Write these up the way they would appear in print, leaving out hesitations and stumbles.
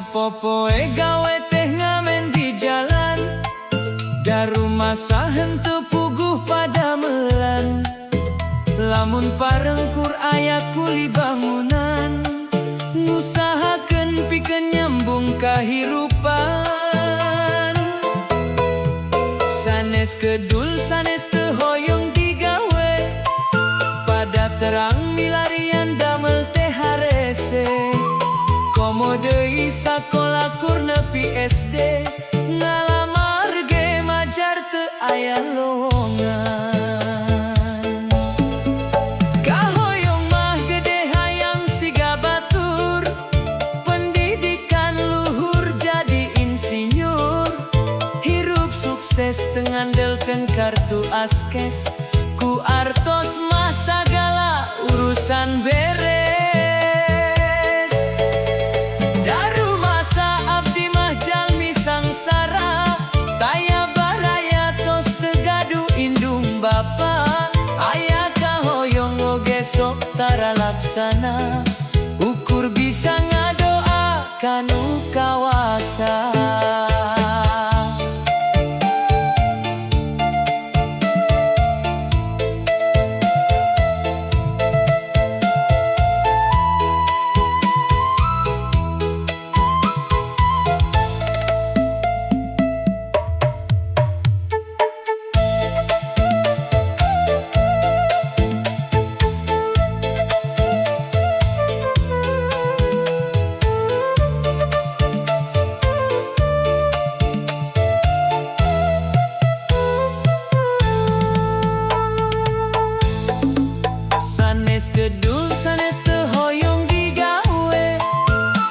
Sapopoe gawe teh ngamen di jalan, daru masa henteu puguh pada melan. Lamun parengkur aya kuli bangunan, ngusahakeun pikeun nyambung kahirupan. Sanes kedul sanes teu hoyong digawe, pada terang milarian damel teh harese. Komo deui sakola kur nepi SD, ngalamar ge majar teu aya lowongan. Kahoyong mah gede hayang siga batur, pendidikan luhur jadi insinyur. Hirup sukses teu ngandelkeun kartu askes, ku artos mah sagala urusan beres. Sangsara taya baraya tos teu gaduh indung bapa, aya kahoyong oge sok tara laksana, ukur bisa ngadoa kanu kawasa. Sanes gedul sanes teu hoyong digawe,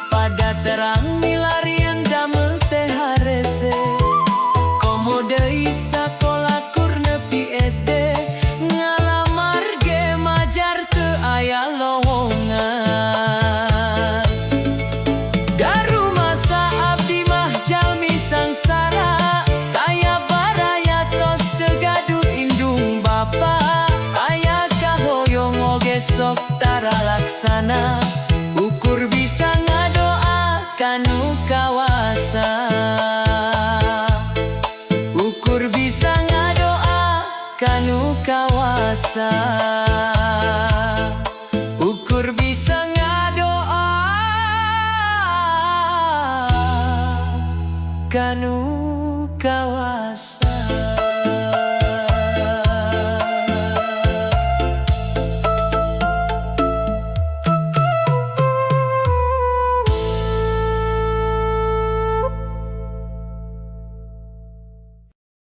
pada terang milarian damel teh harese. Komo deui sakola kur nepi SD, ngalamar ge majar teu aya lowongan. Daru masa abdi mah jalmi sangsara, taya baraya tos teu gaduh indung bapa, sok tara laksana, ukur bisa ngadoa kanu kawasa. Ukur bisa ngadoa kanu kawasa. Ukur bisa ngadoa kanu